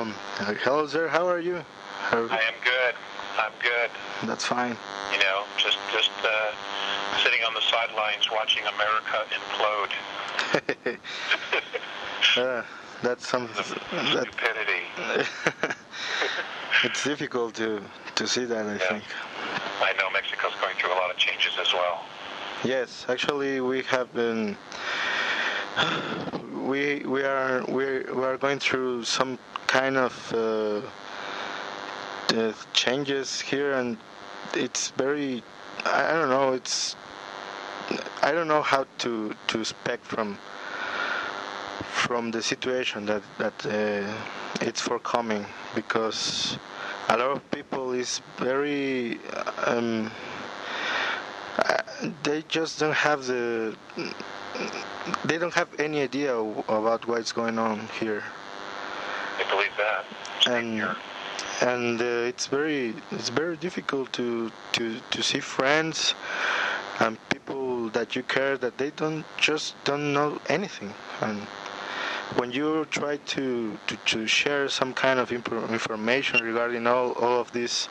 Hello, sir. How are you? I am good. I'm good. That's fine. You know, just sitting on the sidelines watching America implode. That's something. Stupidity. It's difficult to see that. I think. I know Mexico's going through a lot of changes as well. Yes, actually, we have been. We are going through some kind of changes here, and it's very. I don't know. I don't know how to expect from the situation that it's forthcoming, because a lot of people is very they just don't have they don't have any idea about what's going on here. I believe that. And it's very difficult to see friends and people that you care, that they don't know anything. And when you try to share some kind of information regarding all of this,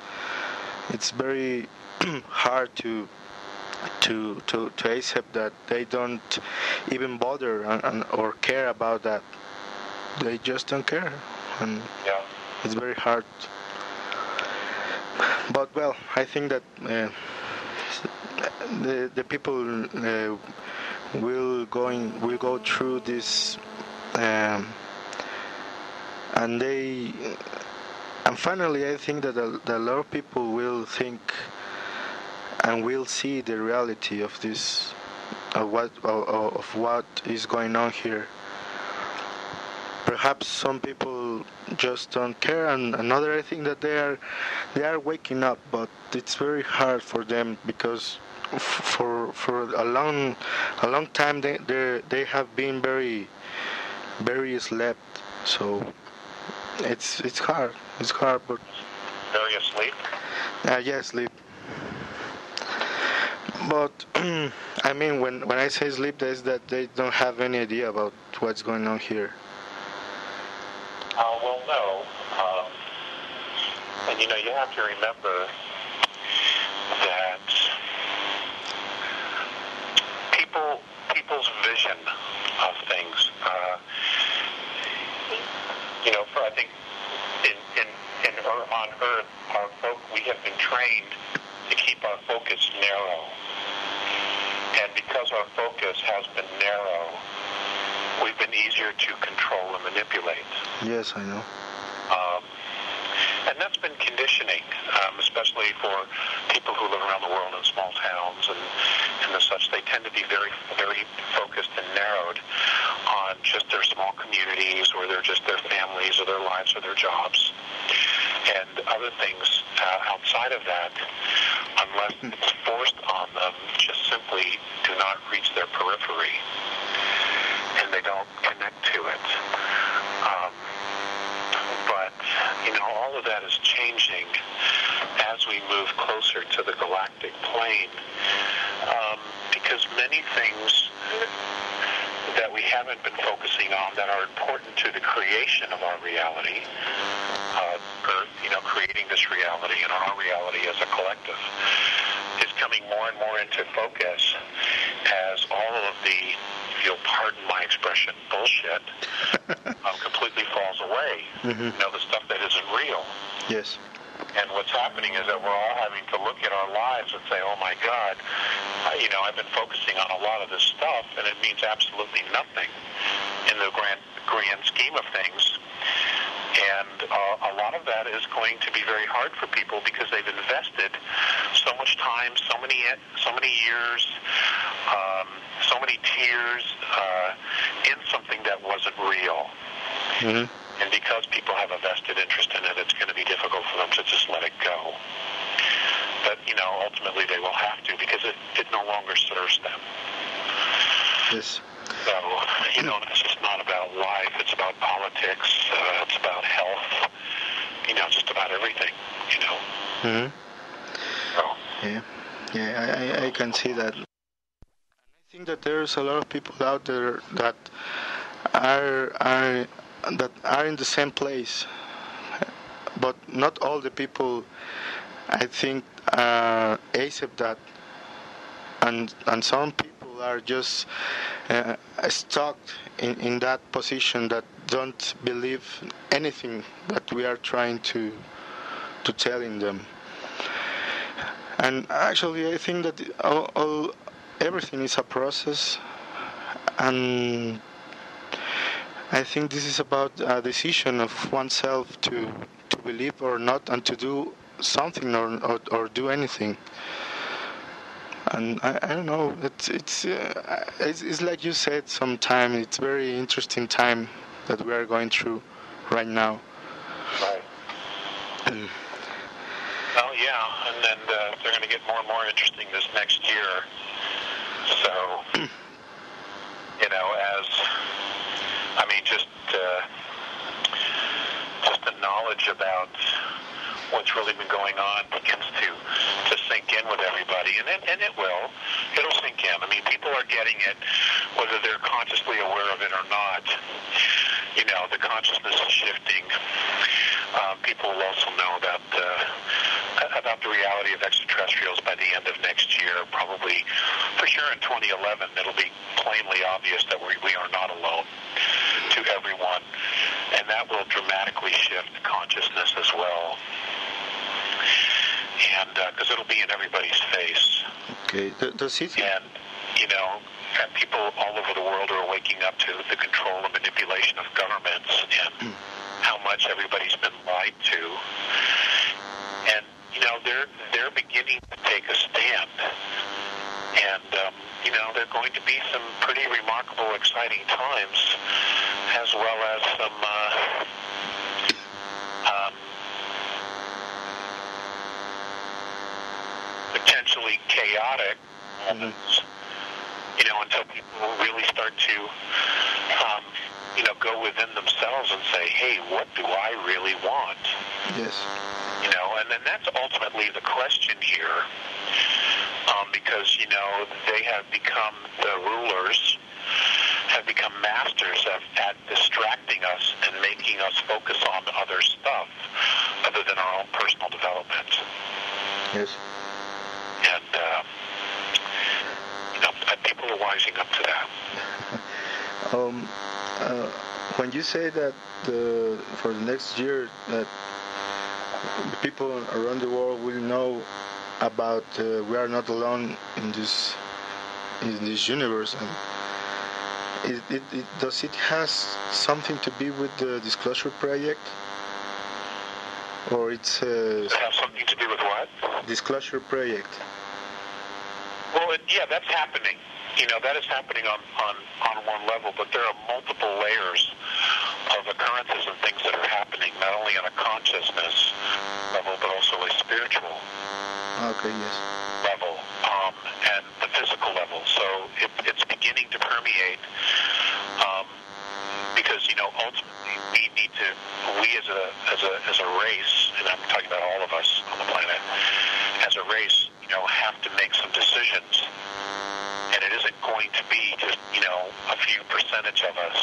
it's very hard to accept that they don't even bother or care about that. They just don't care, and it's very hard. But well, I think that the people will go through this, and finally, I think that a lot of people will think and will see the reality of this, of what is going on here. Perhaps some people just don't care, and another, I think that they are waking up, but it's very hard for them, because for a long time they have been very slept. So it's hard, but very asleep. Yeah, sleep. But I mean, when I say sleep, is that they don't have any idea about what's going on here. Well, no. And you have to remember that people's vision of things. I think on Earth, we have been trained to keep our focus narrow. And because our focus has been narrow, we've been easier to control and manipulate. Yes, I know. And that's been conditioning, especially for people who live around the world in small towns and the such. They tend to be very, very focused and narrowed on just their small communities, or just their families, or their lives, or their jobs. And other things outside of that, unless it's forced on them, just simply do not reach their periphery, and they don't connect to it. But all of that is changing as we move closer to the galactic plane, because many things that we haven't been focusing on that are important to the creation of our reality, Earth, creating this reality and our reality as a collective, is coming more and more into focus as all of the, if you'll pardon my expression, bullshit completely falls away. Mm-hmm. The stuff that isn't real. Yes. And what's happening is that we're all having to look at our lives and say, oh my God, I've been focusing on a lot of this stuff, and it means absolutely nothing in the grand scheme of things. And a lot of that is going to be very hard for people, because they've invested so much time, so many years, so many tears in something that wasn't real. Mm-hmm. And because people have a vested interest in it, it's going to be difficult for them to just let it go. But, ultimately they will have to, because it no longer serves them. Yes. So, it's just not about life. It's about politics. It's about health. Just about everything, Mm-hmm. So. Yeah, I can see that. I think that there's a lot of people out there that are in the same place, but not all the people, I think, accept that, and some people are just stuck in that position, that don't believe anything that we are trying to telling them. And actually, I think that everything is a process, and I think this is about a decision of oneself to believe or not, and to do something or do anything. And I don't know. It's like you said. Sometime it's very interesting time that we are going through right now. Right. Well, yeah, and then they're going to get more and more interesting this next year. So, just the knowledge about what's really been going on begins to sink in with everybody, and it'll sink in. I mean, people are getting it, whether they're consciously aware of it or not. The consciousness is shifting. People will also know about the reality of extraterrestrials by the end of next year. Probably, for sure, in 2011, it'll be plainly obvious that we are not alone to everyone, and that will dramatically shift consciousness as well. And because it'll be in everybody's face. Okay, does it? And people all over the world are waking up to the control and manipulation of governments and how much everybody's been lied to. And they're beginning to take a stand. And there are going to be some pretty remarkable, exciting times, as well as some potentially chaotic moments, until people really start to, go within themselves and say, hey, what do I really want? Yes. And then that's ultimately the question here, because, they have become, the rulers have become masters at distracting us and making us focus on other stuff other than our own personal development. Yes. And, people are wising up to that. When you say that for the next year that the people around the world will know about we are not alone in this universe, and does it has something to be with the Disclosure Project, or it's Does it have something to do with what? Disclosure Project? Well, that's happening. That is happening on one level, but there are multiple layers of occurrences and things that are happening, not only on a consciousness level, but also a spiritual level, and the physical level. So it's beginning to permeate, because ultimately we as a race, and I'm talking about all of us on the planet, as a race, have to make some decisions. And it isn't going to be just, a few percentage of us